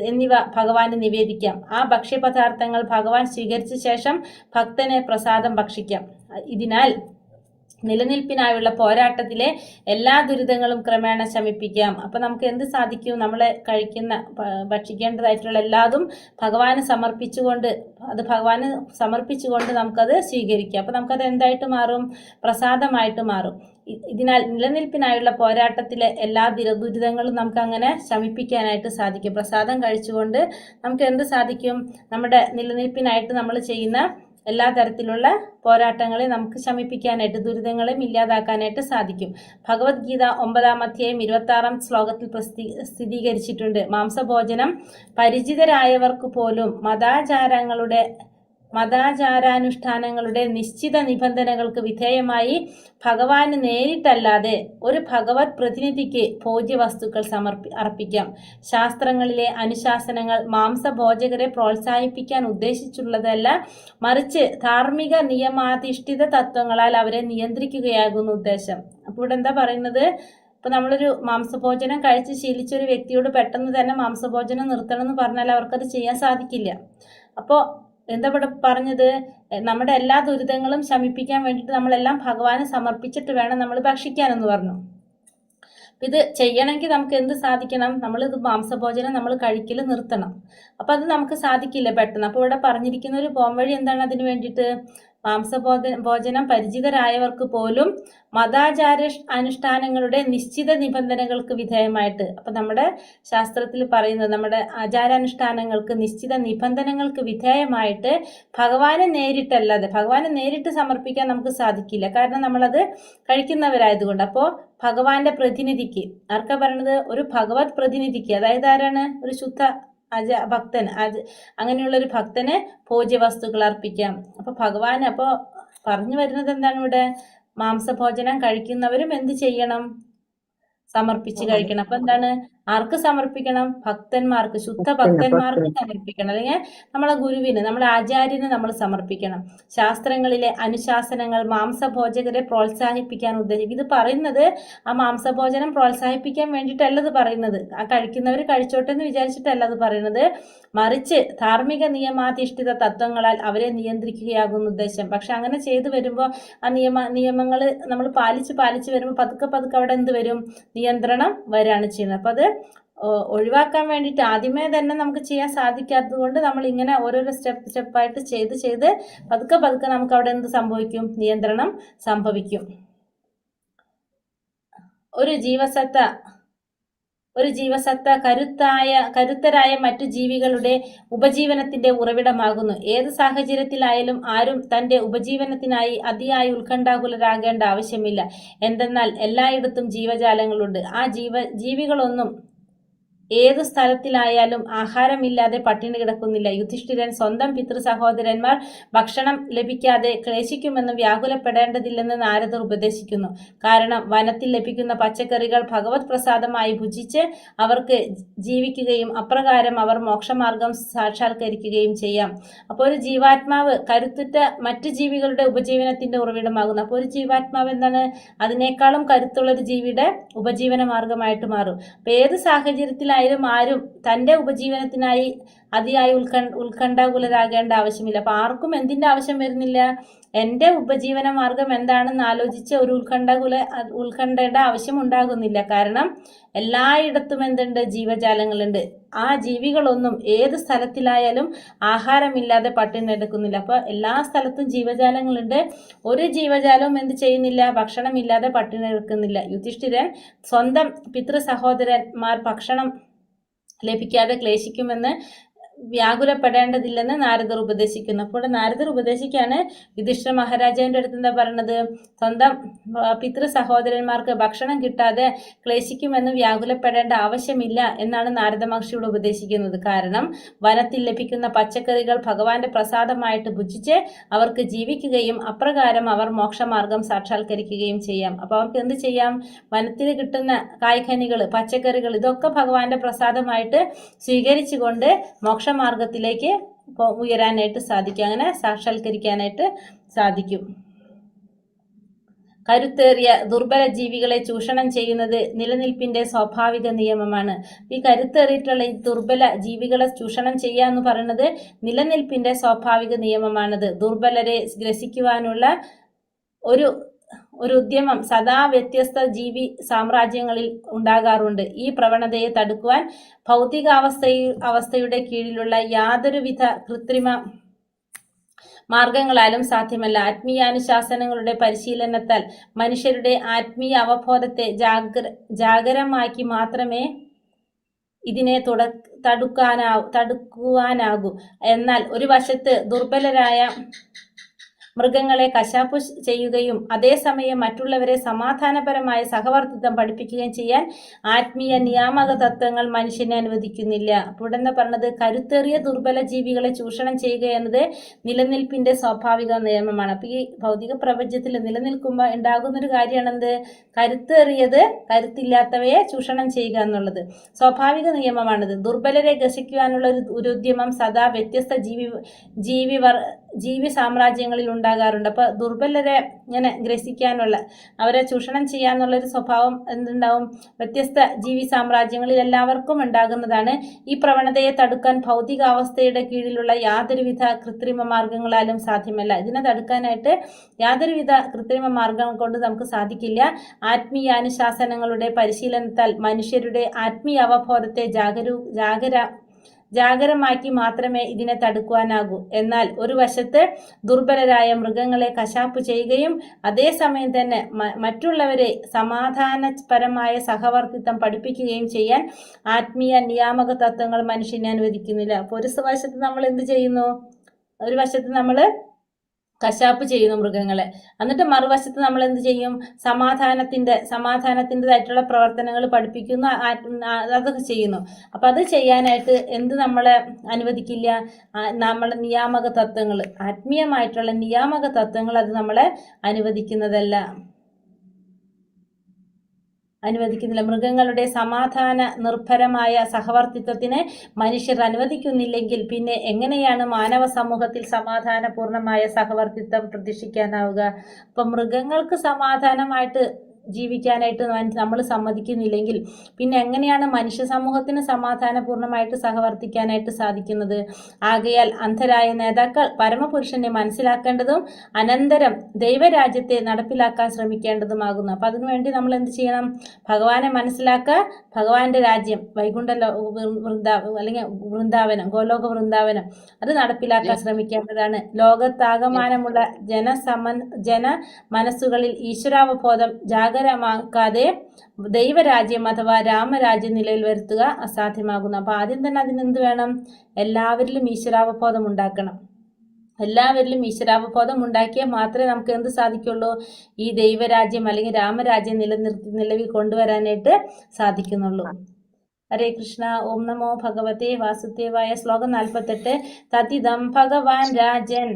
Speaker 2: എന്നിവ ഭഗവാന് നിവേദിക്കാം. ആ ഭക്ഷ്യപദാർത്ഥങ്ങൾ ഭഗവാൻ സ്വീകരിച്ച ശേഷം ഭക്തന് പ്രസാദം ഭക്ഷിക്കാം. ഇതിനാൽ നിലനിൽപ്പിനായുള്ള പോരാട്ടത്തിലെ എല്ലാ ദുരിതങ്ങളും ക്രമേണ ശമിപ്പിക്കാം. അപ്പൊ നമുക്ക് എന്ത് സാധിക്കും? നമ്മളെ ഭക്ഷിക്കേണ്ടതായിട്ടുള്ള എല്ലാതും ഭഗവാന് സമർപ്പിച്ചുകൊണ്ട് നമുക്കത് സ്വീകരിക്കാം. അപ്പൊ നമുക്കത് എന്തായിട്ട് മാറും? പ്രസാദമായിട്ട് മാറും. ഇതിനാൽ നിലനിൽപ്പിനായുള്ള പോരാട്ടത്തിലെ എല്ലാ ദുരിതങ്ങളും നമുക്ക് അങ്ങനെ ശമിപ്പിക്കാനായിട്ട് സാധിക്കും. പ്രസാദം കഴിച്ചുകൊണ്ട് നമുക്ക് എന്ത് സാധിക്കും? നമ്മുടെ നിലനിൽപ്പിനായിട്ട് നമ്മൾ ചെയ്യുന്ന എല്ലാ തരത്തിലുള്ള പോരാട്ടങ്ങളെ നമുക്ക് ശമിപ്പിക്കാനായിട്ട്, ദുരിതങ്ങളെയും ഇല്ലാതാക്കാനായിട്ട് സാധിക്കും. ഭഗവത്ഗീത 9-ാം അധ്യായം 26-ാം ശ്ലോകത്തിൽ സ്ഥിരീകരിച്ചിട്ടുണ്ട്. മാംസഭോജനം പരിചിതരായവർക്ക് പോലും മതാചാരാനുഷ്ഠാനങ്ങളുടെ നിശ്ചിത നിബന്ധനകൾക്ക് വിധേയമായി ഭഗവാന് നേരിട്ടല്ലാതെ ഒരു ഭഗവത് പ്രതിനിധിക്ക് ഭോജ്യവസ്തുക്കൾ അർപ്പിക്കാം. ശാസ്ത്രങ്ങളിലെ അനുശാസനങ്ങൾ മാംസഭോജകരെ പ്രോത്സാഹിപ്പിക്കാൻ ഉദ്ദേശിച്ചുള്ളതല്ല, മറിച്ച് ധാർമ്മിക നിയമാധിഷ്ഠിത തത്വങ്ങളാൽ അവരെ നിയന്ത്രിക്കുകയാകുന്നു ഉദ്ദേശം. അപ്പോൾ ഇവിടെ എന്താ പറയുന്നത്? ഇപ്പൊ നമ്മളൊരു മാംസഭോജനം കഴിച്ച് ശീലിച്ചൊരു വ്യക്തിയോട് പെട്ടെന്ന് തന്നെ മാംസഭോജനം നിർത്തണം എന്ന് പറഞ്ഞാൽ അവർക്കത് ചെയ്യാൻ സാധിക്കില്ല. അപ്പോൾ എന്താ ഇവിടെ പറഞ്ഞത്? നമ്മുടെ എല്ലാ ദുരിതങ്ങളും ശമിപ്പിക്കാൻ വേണ്ടിയിട്ട് നമ്മളെല്ലാം ഭഗവാന് സമർപ്പിച്ചിട്ട് വേണം നമ്മൾ ഭക്ഷിക്കാനെന്ന് പറഞ്ഞു. ഇത് ചെയ്യണമെങ്കിൽ നമുക്ക് എന്ത് സാധിക്കണം? നമ്മളിത് മാംസഭോജനം നമ്മൾ കഴിക്കൽ നിർത്തണം. അപ്പൊ അത് നമുക്ക് സാധിക്കില്ല പെട്ടെന്ന്. അപ്പൊ ഇവിടെ പറഞ്ഞിരിക്കുന്ന ഒരു പോംവഴി എന്താണ് അതിന് വേണ്ടിയിട്ട്? മാംസഭോജനം പരിചിതരായവർക്ക് പോലും മതാചാര അനുഷ്ഠാനങ്ങളുടെ നിശ്ചിത നിബന്ധനകൾക്ക് വിധേയമായിട്ട്. അപ്പൊ നമ്മുടെ ശാസ്ത്രത്തിൽ പറയുന്നത് നമ്മുടെ ആചാരാനുഷ്ഠാനങ്ങൾക്ക് നിശ്ചിത നിബന്ധനകൾക്ക് വിധേയമായിട്ട് ഭഗവാനെ നേരിട്ട് സമർപ്പിക്കാൻ നമുക്ക് സാധിക്കില്ല. കാരണം നമ്മളത് കഴിക്കുന്നവരായതുകൊണ്ട്. അപ്പോൾ ഭഗവാന്റെ പ്രതിനിധിക്ക്, ആർക്കാ പറയണത്? ഒരു ഭഗവത് പ്രതിനിധിക്ക്, അതായത് ആരാണ്? ഒരു ശുദ്ധ ഭക്തൻ, അങ്ങനെയുള്ള ഒരു ഭക്തന് ഭോജ്യവസ്തുക്കൾ അർപ്പിക്കാം. അപ്പൊ ഭഗവാന് അപ്പൊ പറഞ്ഞു വരുന്നത് എന്താണ് ഇവിടെ? മാംസഭോജനം കഴിക്കുന്നവരും എന്ത് ചെയ്യണം? സമർപ്പിച്ച് കഴിക്കണം. അപ്പൊ എന്താണ്? ആർക്ക് സമർപ്പിക്കണം? ഭക്തന്മാർക്ക്, ശുദ്ധ ഭക്തന്മാർക്ക് സമർപ്പിക്കണം. അല്ലെങ്കിൽ നമ്മളെ ഗുരുവിന്, നമ്മുടെ ആചാര്യന് നമ്മൾ സമർപ്പിക്കണം. ശാസ്ത്രങ്ങളിലെ അനുശാസനങ്ങൾ മാംസഭോജകരെ പ്രോത്സാഹിപ്പിക്കാൻ ഉദ്ദേശിക്കും. ഇത് പറയുന്നത് ആ മാംസഭോജനം പ്രോത്സാഹിപ്പിക്കാൻ വേണ്ടിയിട്ടല്ല ഇത് പറയുന്നത്. ആ കഴിക്കുന്നവർ കഴിച്ചോട്ടെ എന്ന് വിചാരിച്ചിട്ടല്ല അത് പറയുന്നത്. മറിച്ച് ധാർമ്മിക നിയമാധിഷ്ഠിത തത്വങ്ങളാൽ അവരെ നിയന്ത്രിക്കുകയാകുന്ന ഉദ്ദേശം. പക്ഷെ അങ്ങനെ ചെയ്തു വരുമ്പോൾ ആ നിയമങ്ങൾ നമ്മൾ പാലിച്ച് വരുമ്പോൾ പതുക്കെ അവിടെ എന്ത് വരും? നിയന്ത്രണം വരികയാണ് ചെയ്യുന്നത്. അപ്പൊ അത് ഒഴിവാക്കാൻ വേണ്ടിയിട്ട് ആദ്യമേ തന്നെ നമുക്ക് ചെയ്യാൻ സാധിക്കാത്തത് കൊണ്ട് നമ്മൾ ഇങ്ങനെ ഓരോരോ സ്റ്റെപ്പായിട്ട് ചെയ്ത് പതുക്കെ നമുക്ക് അവിടെ എന്ത് സംഭവിക്കും? നിയന്ത്രണം സംഭവിക്കും. ഒരു ജീവസത്ത കരുത്തരായ മറ്റു ജീവികളുടെ ഉപജീവനത്തിന്റെ ഉറവിടമാകുന്നു. ഏത് സാഹചര്യത്തിലായാലും ആരും തന്റെ ഉപജീവനത്തിനായി അതിയായി ഉത്കണ്ഠാകുലരാകേണ്ട ആവശ്യമില്ല. എന്തെന്നാൽ എല്ലായിടത്തും ജീവജാലങ്ങളുണ്ട്. ആ ജീവികളൊന്നും ഏതു സ്ഥലത്തിലായാലും ആഹാരമില്ലാതെ പട്ടിണി കിടക്കുന്നില്ല. യുധിഷ്ഠിരൻ സ്വന്തം പിതൃ സഹോദരന്മാർ ഭക്ഷണം ലഭിക്കാതെ ക്ലേശിക്കുമെന്ന് വ്യാകുലപ്പെടേണ്ടതില്ലെന്ന് നാരദർ ഉപദേശിക്കുന്നു. കാരണം വനത്തിൽ ലഭിക്കുന്ന പച്ചക്കറികൾ ഭഗവത് പ്രസാദമായി ഭുജിച്ച് അവർക്ക് ജീവിക്കുകയും അപ്രകാരം അവർ മോക്ഷമാർഗം സാക്ഷാത്കരിക്കുകയും ചെയ്യാം. അപ്പോൾ ഒരു ജീവാത്മാവ് കരുത്തുറ്റ മറ്റു ജീവികളുടെ ഉപജീവനത്തിന്റെ ഉറവിടമാകുന്നു. അപ്പോൾ ഒരു ജീവാത്മാവ് എന്താണ്? അതിനേക്കാളും കരുത്തുള്ളൊരു ജീവിയുടെ ഉപജീവന മാർഗമായിട്ട് മാറും. അപ്പൊ ഏത് സാഹചര്യത്തിൽ ആരും തന്റെ ഉപജീവനത്തിനായി അതിയായി ഉത്കണ്ഠാകുലരാകേണ്ട ആവശ്യമില്ല. അപ്പൊ ആർക്കും എന്തിന്റെ ആവശ്യം വരുന്നില്ല? എന്റെ ഉപജീവന മാർഗം എന്താണെന്ന് ആലോചിച്ച് ഒരു ഉത്കണ്ഠയുടെ ആവശ്യം ഉണ്ടാകുന്നില്ല. കാരണം എല്ലായിടത്തും എന്തുണ്ട്? ജീവജാലങ്ങളുണ്ട്. ആ ജീവികളൊന്നും ഏത് സ്ഥലത്തിലായാലും ആഹാരമില്ലാതെ പട്ടിണി എടുക്കുന്നില്ല. അപ്പൊ എല്ലാ സ്ഥലത്തും ജീവജാലങ്ങളുണ്ട്. ഒരു ജീവജാലവും എന്ത് ചെയ്യുന്നില്ല? ഭക്ഷണമില്ലാതെ പട്ടിണി എടുക്കുന്നില്ല. യുധിഷ്ഠിരൻ സ്വന്തം പിതൃ സഹോദരന്മാർ ഭക്ഷണം ലഭിക്കാതെ ക്ലേശിക്കുമെന്ന് വ്യാകുലപ്പെടേണ്ടതില്ലെന്ന് നാരദർ ഉപദേശിക്കുന്നു. അപ്പോൾ നാരദർ ഉപദേശിക്കാണ് യുധിഷ്ഠിര മഹാരാജാവിന്റെ അടുത്ത് എന്താ പറയുന്നത്? സ്വന്തം പിതൃ സഹോദരന്മാർക്ക് ഭക്ഷണം കിട്ടാതെ ക്ലേശിക്കുമെന്ന് വ്യാകുലപ്പെടേണ്ട ആവശ്യമില്ല എന്നാണ് നാരദ മഹർഷിയോട് ഉപദേശിക്കുന്നത്. കാരണം വനത്തിൽ ലഭിക്കുന്ന പച്ചക്കറികൾ ഭഗവാന്റെ പ്രസാദമായിട്ട് ഭുജിച്ച് അവർക്ക് ജീവിക്കുകയും അപ്രകാരം അവർ മോക്ഷമാർഗം സാക്ഷാത്കരിക്കുകയും ചെയ്യാം. അപ്പൊ അവർക്ക് എന്ത് ചെയ്യാം? വനത്തിൽ കിട്ടുന്ന കായ്കനികൾ, പച്ചക്കറികൾ ഇതൊക്കെ ഭഗവാന്റെ പ്രസാദമായിട്ട് സ്വീകരിച്ചുകൊണ്ട് മോക്ഷമാർഗത്തിലേക്ക് ഉയരാനായിട്ട് സാധിക്കും. അങ്ങനെ സാക്ഷാത്കരിക്കാനായിട്ട് സാധിക്കും. കരുത്തേറിയ ദുർബല ജീവികളെ ചൂഷണം ചെയ്യുന്നത് നിലനിൽപ്പിന്റെ സ്വാഭാവിക നിയമമാണ്. ഈ കരുത്തേറിയിട്ടുള്ള ഈ ദുർബല ജീവികളെ ചൂഷണം ചെയ്യുക എന്ന് പറയുന്നത് നിലനിൽപ്പിന്റെ സ്വാഭാവിക നിയമമാണത്. ദുർബലരെ ഗ്രസിക്കുവാനുള്ള ഒരു ഉദ്യമം സദാ വ്യത്യസ്ത ജീവി സാമ്രാജ്യങ്ങളിൽ ഉണ്ടാകാറുണ്ട്. ഈ പ്രവണതയെ തടുക്കുവാൻ അവസ്ഥയുടെ കീഴിലുള്ള യാതൊരുവിധ കൃത്രിമ മാർഗങ്ങളാലും സാധ്യമല്ല. ആത്മീയാനുശാസനങ്ങളുടെ പരിശീലനത്താൽ മനുഷ്യരുടെ ആത്മീയ അവബോധത്തെ ജാഗരമാക്കി മാത്രമേ ഇതിനെ തടുക്കുവാനാകൂ. എന്നാൽ ഒരു വശത്ത് ദുർബലരായ മൃഗങ്ങളെ കശാപ്പു ചെയ്യുകയും അതേസമയം മറ്റുള്ളവരെ സമാധാനപരമായ സഹവർത്തിത്വം പഠിപ്പിക്കുകയും ചെയ്യാൻ ആത്മീയ നിയാമക തത്വങ്ങൾ മനുഷ്യനെ അനുവദിക്കുന്നില്ല. അപ്പോൾ എന്താ പറഞ്ഞത്? കരുത്തേറിയ ദുർബല ജീവികളെ ചൂഷണം ചെയ്യുക എന്നത് നിലനിൽപ്പിന്റെ സ്വാഭാവിക നിയമമാണ്. അപ്പൊ ഈ ഭൗതിക പ്രപഞ്ചത്തിൽ നിലനിൽക്കുമ്പോൾ ഉണ്ടാകുന്നൊരു കാര്യമാണെന്ത്? കരുത്തേറിയത് കരുത്തില്ലാത്തവയെ ചൂഷണം ചെയ്യുക എന്നുള്ളത് സ്വാഭാവിക നിയമമാണിത്. ദുർബലരെ ഗ്രസിക്കുവാനുള്ള ഒരു ഉദ്യമം സദാ വ്യത്യസ്ത ജീവി സാമ്രാജ്യങ്ങളിൽ ഉണ്ടാകാറുണ്ട്. അപ്പൊ ദുർബലരെ ഇങ്ങനെ ഗ്രസിക്കാനുള്ള, അവരെ ചൂഷണം ചെയ്യാന്നുള്ളൊരു സ്വഭാവം എന്തുണ്ടാവും? വ്യത്യസ്ത ജീവി സാമ്രാജ്യങ്ങളിൽ എല്ലാവർക്കും ഉണ്ടാകുന്നതാണ്. ഈ പ്രവണതയെ തടുക്കാൻ ഭൗതികാവസ്ഥയുടെ കീഴിലുള്ള യാതൊരുവിധ കൃത്രിമ മാർഗങ്ങളാലും സാധ്യമല്ല. ഇതിനെ തടുക്കാനായിട്ട് യാതൊരുവിധ കൃത്രിമ മാർഗം കൊണ്ട് നമുക്ക് സാധിക്കില്ല. ആത്മീയാനുശാസനങ്ങളുടെ പരിശീലനത്താൽ മനുഷ്യരുടെ ആത്മീയ അവബോധത്തെ ജാഗരമാക്കി മാത്രമേ ഇതിനെ തടുക്കുവാനാകൂ. എന്നാൽ ഒരു വശത്ത് ദുർബലരായ മൃഗങ്ങളെ കശാപ്പ് ചെയ്യുകയും അതേസമയം തന്നെ മറ്റുള്ളവരെ സമാധാനപരമായ സഹവർത്തിത്വം പഠിപ്പിക്കുകയും ചെയ്യാൻ ആത്മീയ നിയാമക തത്വങ്ങൾ മനുഷ്യനെ അനുവദിക്കുന്നില്ല. അപ്പോൾ ഒരു വശത്ത് നമ്മൾ എന്ത് ചെയ്യുന്നു? ഒരു വശത്ത് നമ്മൾ കശാപ്പ് ചെയ്യുന്നു മൃഗങ്ങളെ, എന്നിട്ട് മറുവശത്ത് നമ്മൾ എന്ത് ചെയ്യും? സമാധാനത്തിൻ്റെതായിട്ടുള്ള പ്രവർത്തനങ്ങൾ പഠിപ്പിക്കുന്നു, അതൊക്കെ ചെയ്യുന്നു. അപ്പം അത് ചെയ്യാനായിട്ട് എന്ത് നമ്മളെ അനുവദിക്കില്ല? നമ്മളെ നിയാമക തത്വങ്ങൾ, ആത്മീയമായിട്ടുള്ള നിയാമക തത്വങ്ങൾ അത് നമ്മളെ അനുവദിക്കുന്നില്ല. മൃഗങ്ങളുടെ സമാധാന നിർഭരമായ സഹവർത്തിത്വത്തിന് മനുഷ്യർ അനുവദിക്കുന്നില്ലെങ്കിൽ പിന്നെ എങ്ങനെയാണ് മാനവ സമൂഹത്തിൽ സമാധാനപൂർണമായ സഹവർത്തിത്വം പ്രതീക്ഷിക്കാനാവുക? അപ്പം മൃഗങ്ങൾക്ക് സമാധാനമായിട്ട് ജീവിക്കാനായിട്ട് നമ്മൾ സമ്മതിക്കുന്നില്ലെങ്കിൽ പിന്നെ എങ്ങനെയാണ് മനുഷ്യ സമൂഹത്തിന് സമാധാനപൂർണമായിട്ട് സഹവർത്തിക്കാനായിട്ട് സാധിക്കുന്നത്? ആകയാൽ അന്ധരായ നേതാക്കൾ പരമപുരുഷനെ മനസ്സിലാക്കേണ്ടതും അനന്തരം ദൈവരാജ്യത്തെ നടപ്പിലാക്കാൻ ശ്രമിക്കേണ്ടതുമാകുന്നു. അപ്പം അതിനുവേണ്ടി നമ്മൾ എന്ത് ചെയ്യണം? ഭഗവാനെ മനസ്സിലാക്കുക, ഭഗവാന്റെ രാജ്യം, വൈകുണ്ഠ അല്ലെങ്കിൽ വൃന്ദാവനം, ഗോലോക വൃന്ദാവനം, അത് നടപ്പിലാക്കാൻ ശ്രമിക്കേണ്ടതാണ്. ലോകത്താകമാനമുള്ള ജന മനസ്സുകളിൽ ഈശ്വരാവബോധം ജാഗരമാക്കാതെ ദൈവരാജ്യം അഥവാ രാമരാജ്യം നിലയിൽ വരുത്തുക അസാധ്യമാകുന്നു. അപ്പൊ ആദ്യം തന്നെ അതിനെന്ത് വേണം? എല്ലാവരിലും ഈശ്വരാവബോധം ഉണ്ടാക്കണം. എല്ലാവരിലും ഈശ്വരാവബോധം ഉണ്ടാക്കിയാൽ മാത്രമേ നമുക്ക് എന്ത് സാധിക്കുള്ളൂ? ഈ ദൈവരാജ്യം അല്ലെങ്കിൽ രാമരാജ്യം നിലവിൽ കൊണ്ടുവരാനായിട്ട് സാധിക്കുന്നുള്ളൂ. ഹരേ കൃഷ്ണ. ഓം നമോ ഭഗവതേ വാസുദേവായ. ശ്ലോകം 48. തതിദം ഭഗവാൻ രാജൻ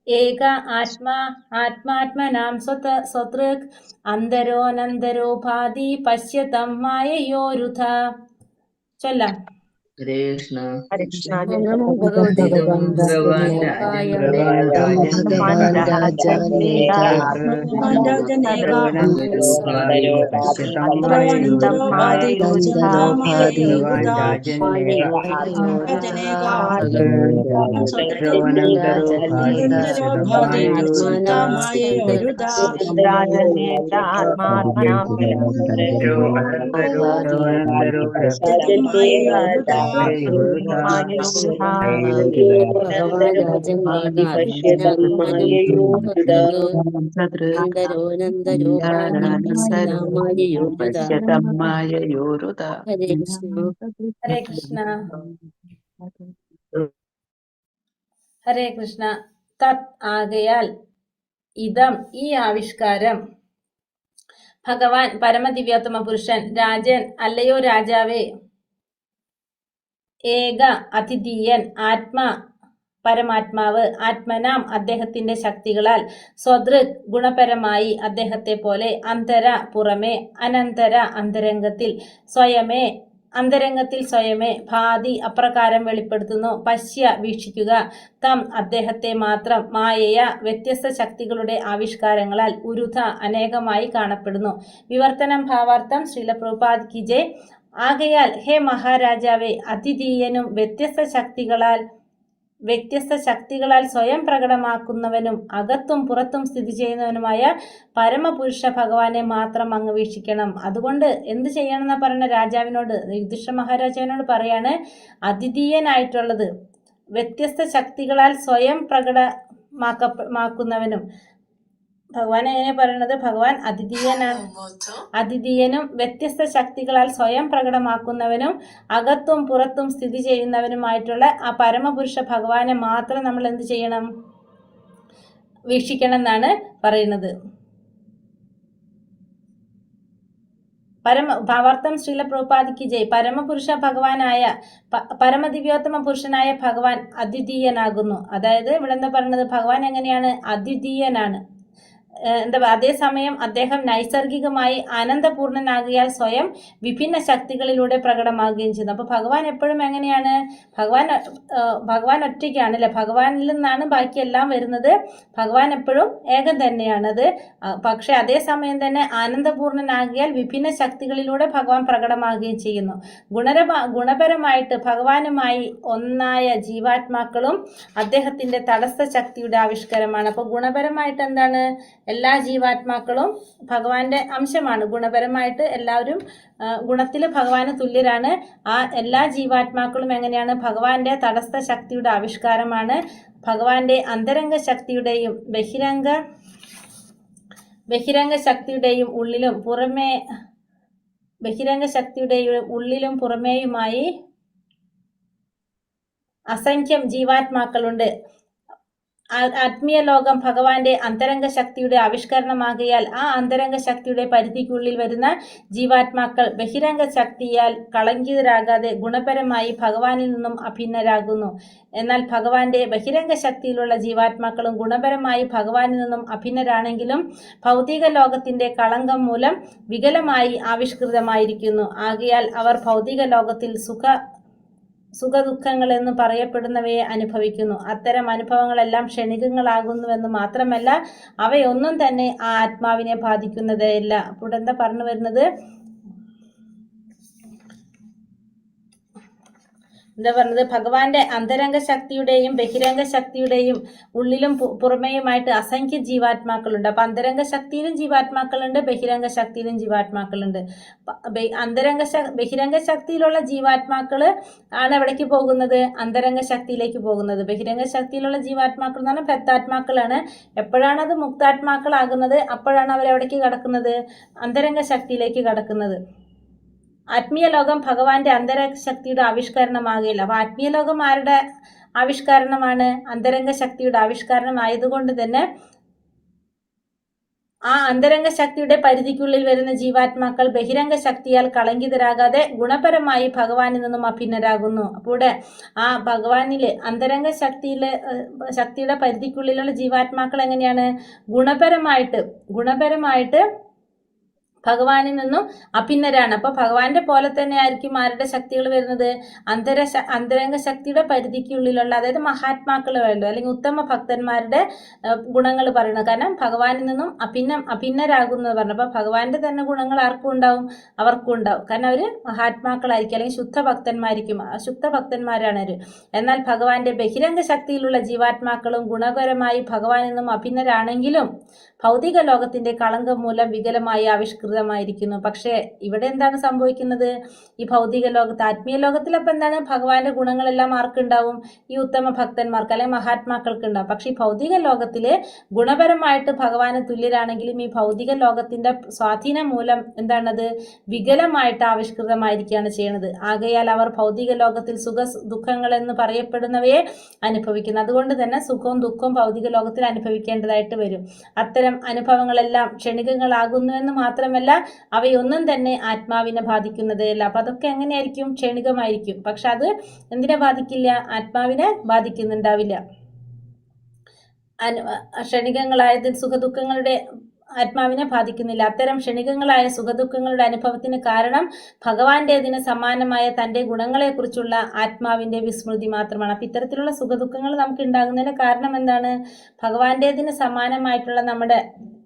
Speaker 2: ഏക ആത്മാത്മനാം സ്വതൃക് അന്തരോനന്തരോ ഭാതി പശ്യതം മായയോരുധ. ചൊല്ലാം.
Speaker 1: ഹരേ കൃഷ്ണ.
Speaker 4: ഹരേ കൃഷ്ണ.
Speaker 1: ഭഗവാൻ
Speaker 2: ഹരേ കൃഷ്ണ. തത് ആകയാൽ, ഇതം ഈ ആവിഷ്കാരം, ഭഗവാൻ പരമദിവ്യോത്തമ പുരുഷൻ, രാജൻ അല്ലയോ രാജാവേ, ഏക അദ്വിതീയൻ, പരമാത്മാവ്, ആത്മനാം അദ്ദേഹത്തിന്റെ ശക്തികളാൽ, സ്വദൃക് ഗുണപരമായി അദ്ദേഹത്തെ പോലെ, അന്തര പുറമേ, അനന്തര അന്തരംഗത്തിൽ സ്വയമേ, ഭാതി അപ്രകാരം വെളിപ്പെടുത്തുന്നു, പശ്യ വീക്ഷിക്കുക, തം അദ്ദേഹത്തെ മാത്രം, മായയ വ്യത്യസ്ത ശക്തികളുടെ ആവിഷ്കാരങ്ങളാൽ, ഉരുധ അനേകമായി കാണപ്പെടുന്നു. വിവർത്തനം ഭാവാർത്ഥം. ശ്രീല പ്രഭുപാദ് കി ജയ്. ആകയാൽ ഹേ മഹാരാജാവേ, അദ്വിതീയനും വ്യത്യസ്ത ശക്തികളാൽ വ്യത്യസ്ത ശക്തികളാൽ സ്വയം പ്രകടമാക്കുന്നവനും അകത്തും പുറത്തും സ്ഥിതി ചെയ്യുന്നവനുമായ പരമപുരുഷ ഭഗവാനെ മാത്രം അങ്ങ് വീക്ഷിക്കണം. അതുകൊണ്ട് എന്ത് ചെയ്യണം എന്നാ പറയുന്ന രാജാവിനോട്, യുധിഷ്ഠിര മഹാരാജാവിനോട് പറയാണ്, അദ്വിതീയനായിട്ടുള്ളത് വ്യത്യസ്ത ശക്തികളാൽ സ്വയം പ്രകടമാക്കുന്നവനും. ഭഗവാൻ എങ്ങനെ പറയുന്നത്? ഭഗവാൻ അദ്വിതീയനും വ്യത്യസ്ത ശക്തികളാൽ സ്വയം പ്രകടമാക്കുന്നവനും അകത്തും പുറത്തും സ്ഥിതി ചെയ്യുന്നവനുമായിട്ടുള്ള ആ പരമപുരുഷ ഭഗവാനെ മാത്രം നമ്മൾ എന്ത് ചെയ്യണം? വീക്ഷിക്കണം എന്നാണ് പറയുന്നത്. ഭാവാർത്ഥം ശ്രീല പ്രഭുപാദിക്ക് ജയ്. പരമപുരുഷ ഭഗവാനായ പരമദിവ്യോത്തമ പുരുഷനായ ഭഗവാൻ അദ്വിതീയനാകുന്നു. അതായത് ഇവിടെ എന്താ പറയുന്നത്? ഭഗവാൻ എങ്ങനെയാണ്? അദ്വിതീയനാണ്. അതേസമയം അദ്ദേഹം നൈസർഗികമായി ആനന്ദപൂർണനാകിയാൽ സ്വയം വിഭിന്ന ശക്തികളിലൂടെ പ്രകടമാകുകയും ചെയ്യുന്നു. അപ്പൊ ഭഗവാൻ എപ്പോഴും എങ്ങനെയാണ്? ഭഗവാൻ ഒറ്റയ്ക്കാണ് അല്ലെ? ഭഗവാനിൽ നിന്നാണ് ബാക്കിയെല്ലാം വരുന്നത്. ഭഗവാൻ എപ്പോഴും ഏകം തന്നെയാണത്. പക്ഷെ അതേസമയം തന്നെ ആനന്ദപൂർണനാകിയാൽ വിഭിന്ന ശക്തികളിലൂടെ ഭഗവാൻ പ്രകടമാകുകയും ചെയ്യുന്നു. ഗുണപരമായിട്ട് ഭഗവാനുമായി ഒന്നായ ജീവാത്മാക്കളും അദ്ദേഹത്തിന്റെ തടസ്സ ശക്തിയുടെ ആവിഷ്കാരമാണ്. അപ്പൊ ഗുണപരമായിട്ട് എന്താണ്? എല്ലാ ജീവാത്മാക്കളും ഭഗവാന്റെ അംശമാണ്. ഗുണപരമായിട്ട് എല്ലാവരും ഗുണത്തിൽ ഭഗവാന് തുല്യരാണ്. ആ എല്ലാ ജീവാത്മാക്കളും എങ്ങനെയാണ്? ഭഗവാന്റെ തടസ്സ ശക്തിയുടെ ആവിഷ്കാരമാണ്. ഭഗവാന്റെ അന്തരംഗ ശക്തിയുടെയും ബഹിരംഗ ശക്തിയുടെയും ഉള്ളിലും പുറമേയുമായി അസംഖ്യം ജീവാത്മാക്കളുണ്ട്. ആത്മീയ ലോകം ഭഗവാന്റെ അന്തരംഗ ശക്തിയുടെ ആവിഷ്കരണമാകിയാൽ ആ അന്തരംഗ ശക്തിയുടെ പരിധിക്കുള്ളിൽ വരുന്ന ജീവാത്മാക്കൾ ബഹിരംഗ ശക്തിയാൽ കളങ്കിതരാകാതെ ഗുണപരമായി ഭഗവാനിൽ നിന്നും അഭിന്നരാകുന്നു. എന്നാൽ ഭഗവാന്റെ ബഹിരംഗ ശക്തിയിലുള്ള ജീവാത്മാക്കളും ഗുണപരമായി ഭഗവാനിൽ നിന്നും അഭിന്നരാണെങ്കിലും ഭൗതിക ലോകത്തിന്റെ കളങ്കം മൂലം വികലമായി ആവിഷ്കൃതമായിരിക്കുന്നു. ആകയാൽ അവർ ഭൗതിക ലോകത്തിൽ സുഖദുഃഖങ്ങൾ എന്ന് പറയപ്പെടുന്നവയെ അനുഭവിക്കുന്നു. അത്തരം അനുഭവങ്ങളെല്ലാം ക്ഷണികങ്ങളാകുന്നുവെന്ന് മാത്രമല്ല അവയൊന്നും തന്നെ ആ ആത്മാവിനെ ബാധിക്കുന്നതേയില്ല. അപ്പോൾ എന്താ പറഞ്ഞു വരുന്നത്? ഭഗവാന്റെ അന്തരംഗ ശക്തിയുടെയും ബഹിരംഗ ശക്തിയുടെയും ഉള്ളിലും പുറമേയുമായിട്ട് അസംഖ്യ ജീവാത്മാക്കളുണ്ട്. അപ്പൊ അന്തരംഗ ശക്തിയിലും ജീവാത്മാക്കളുണ്ട്, ബഹിരംഗ ശക്തിയിലും ജീവാത്മാക്കളുണ്ട്. ബഹിരംഗ ശക്തിയിലുള്ള ജീവാത്മാക്കള് ആണ് എവിടേക്ക് പോകുന്നത്? അന്തരംഗ ശക്തിയിലേക്ക് പോകുന്നത്. ബഹിരംഗ ശക്തിയിലുള്ള ജീവാത്മാക്കൾ എന്ന് പറഞ്ഞാൽ ബദ്ധാത്മാക്കളാണ്. എപ്പോഴാണ് അത് മുക്താത്മാക്കളാകുന്നത്? അപ്പോഴാണ് അവരെവിടേക്ക് കടക്കുന്നത്? അന്തരംഗ ശക്തിയിലേക്ക് കടക്കുന്നത്. ആത്മീയ ലോകം ഭഗവാന്റെ അന്തരംഗ ശക്തിയുടെ ആവിഷ്കരണമാകില്ല. അപ്പൊ ആത്മീയ ലോകം ആരുടെ ആവിഷ്കരണമാണ്? അന്തരംഗ ശക്തിയുടെ ആവിഷ്കരണമായതുകൊണ്ട് തന്നെ ആ അന്തരംഗ ശക്തിയുടെ പരിധിക്കുള്ളിൽ വരുന്ന ജീവാത്മാക്കൾ ബഹിരംഗ ശക്തിയാൽ കളങ്കിതരാകാതെ ഗുണപരമായി ഭഗവാനിൽ നിന്നും അഭിന്നരാകുന്നു. അപ്പോൾ ആ ഭഗവാനില് അന്തരംഗ ശക്തിയുടെ പരിധിക്കുള്ളിലുള്ള ജീവാത്മാക്കൾ എങ്ങനെയാണ്? ഗുണപരമായിട്ട് ഭഗവാനിൽ നിന്നും അഭിന്നരാണ്. അപ്പൊ ഭഗവാന്റെ പോലെ തന്നെ ആയിരിക്കും ആരുടെ ശക്തികൾ വരുന്നത്? അന്തരംഗ ശക്തിയുടെ പരിധിക്കുള്ളിലുള്ള, അതായത് മഹാത്മാക്കൾ വേണ്ടു അല്ലെങ്കിൽ ഉത്തമ ഭക്തന്മാരുടെ ഗുണങ്ങൾ പറയുന്നത്. കാരണം ഭഗവാനിൽ നിന്നും അഭിന്നരാകുന്നത് പറഞ്ഞു. അപ്പൊ ഭഗവാന്റെ തന്നെ ഗുണങ്ങൾ ആർക്കും ഉണ്ടാവും? അവർക്കും ഉണ്ടാവും. കാരണം അവര് മഹാത്മാക്കളായിരിക്കും അല്ലെങ്കിൽ ശുദ്ധ ഭക്തന്മാരാണ് അവര്. എന്നാൽ ഭഗവാന്റെ ബഹിരംഗ ശക്തിയിലുള്ള ജീവാത്മാക്കളും ഗുണപരമായി ഭഗവാനിൽ നിന്നും അഭിന്നരാണെങ്കിലും ഭൗതിക ലോകത്തിന്റെ കളങ്കം മൂലം വികലമായി ആവിഷ്കൃതമായിരിക്കുന്നു. പക്ഷേ ഇവിടെ എന്താണ് സംഭവിക്കുന്നത്? ഈ ഭൗതിക ലോകത്ത്, ആത്മീയ ലോകത്തിൽ അപ്പൊ എന്താണ്? ഭഗവാന്റെ ഗുണങ്ങളെല്ലാം ആർക്കുണ്ടാവും? ഈ ഉത്തമ ഭക്തന്മാർക്ക് അല്ലെങ്കിൽ മഹാത്മാക്കൾക്ക് ഉണ്ടാവും. പക്ഷെ ഈ ഭൗതിക ലോകത്തില് ഗുണപരമായിട്ട് ഭഗവാന് തുല്യരാണെങ്കിലും ഈ ഭൗതിക ലോകത്തിന്റെ സ്വാധീനം മൂലം എന്താണത്? വികലമായിട്ട് ആവിഷ്കൃതമായിരിക്കുകയാണ് ചെയ്യുന്നത്. ആകയാൽ അവർ ഭൗതിക ലോകത്തിൽ ദുഃഖങ്ങൾ എന്ന് പറയപ്പെടുന്നവയെ അനുഭവിക്കുന്നു. അതുകൊണ്ട് തന്നെ സുഖവും ദുഃഖവും ഭൗതിക ലോകത്തിൽ അനുഭവിക്കേണ്ടതായിട്ട് വരും. അത്തരം അനുഭവങ്ങളെല്ലാം ക്ഷണികങ്ങളാകുന്നു എന്ന് മാത്രമല്ല അവയൊന്നും തന്നെ ആത്മാവിനെ ബാധിക്കുന്നതേയില്ല. അപ്പൊ അതൊക്കെ എങ്ങനെയായിരിക്കും? ക്ഷണികമായിരിക്കും. പക്ഷെ അത് എന്തിനെ ബാധിക്കില്ല? ആത്മാവിനെ ബാധിക്കുന്നുണ്ടാവില്ല. ക്ഷണികങ്ങളായത് സുഖദുഃഖങ്ങളുടെ ആത്മാവിനെ ബാധിക്കുന്നില്ല. അത്തരം ക്ഷണികങ്ങളായ സുഖദുഃഖങ്ങളുടെ അനുഭവത്തിന് കാരണം ഭഗവാന്റേതിന് സമാനമായ തന്റെ ഗുണങ്ങളെക്കുറിച്ചുള്ള ആത്മാവിന്റെ വിസ്മൃതി മാത്രമാണ്. അപ്പൊ ഇത്തരത്തിലുള്ള സുഖദുഃഖങ്ങൾ നമുക്ക് ഉണ്ടാകുന്നതിന് കാരണം എന്താണ്? ഭഗവാന്റേതിന് സമാനമായിട്ടുള്ള നമ്മുടെ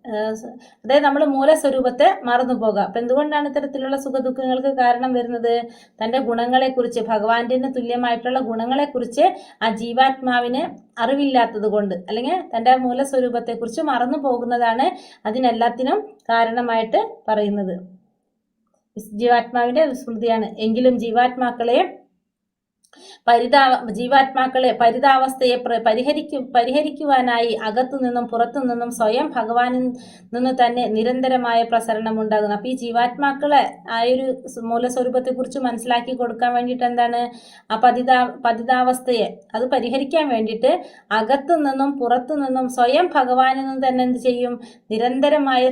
Speaker 2: അതായത് നമ്മൾ മൂലസ്വരൂപത്തെ മറന്നുപോകുക. അപ്പൊ എന്തുകൊണ്ടാണ് ഇത്തരത്തിലുള്ള സുഖദുഃഖങ്ങൾക്ക് കാരണം വരുന്നത്? തന്റെ ഗുണങ്ങളെക്കുറിച്ച്, ഭഗവാന്റെ തുല്യമായിട്ടുള്ള ഗുണങ്ങളെക്കുറിച്ച് ആ ജീവാത്മാവിന് അറിവില്ലാത്തത് കൊണ്ട്, അല്ലെങ്കിൽ തന്റെ മൂലസ്വരൂപത്തെക്കുറിച്ച് മറന്നു പോകുന്നതാണ് അതിനെല്ലാത്തിനും കാരണമായിട്ട് പറയുന്നത്. ജീവാത്മാവിന്റെ വിസ്മൃതിയാണ്. എങ്കിലും ജീവാത്മാക്കളെ പരിതാവസ്ഥയെ പരിഹരിക്കുവാനായി അകത്തുനിന്നും പുറത്തുനിന്നും സ്വയം ഭഗവാനിൽ നിന്ന് തന്നെ നിരന്തരമായ പ്രസരണം ഉണ്ടാകുന്നു. അപ്പൊ ഈ ജീവാത്മാക്കളെ ആ ഒരു മൂലസ്വരൂപത്തെ കുറിച്ച് മനസ്സിലാക്കി കൊടുക്കാൻ വേണ്ടിയിട്ട് എന്താണ് ആ പതിതാവസ്ഥയെ അത് പരിഹരിക്കാൻ വേണ്ടിയിട്ട് അകത്തുനിന്നും പുറത്തുനിന്നും സ്വയം ഭഗവാനിൽ നിന്ന് തന്നെ എന്ത് ചെയ്യും? നിരന്തരമായ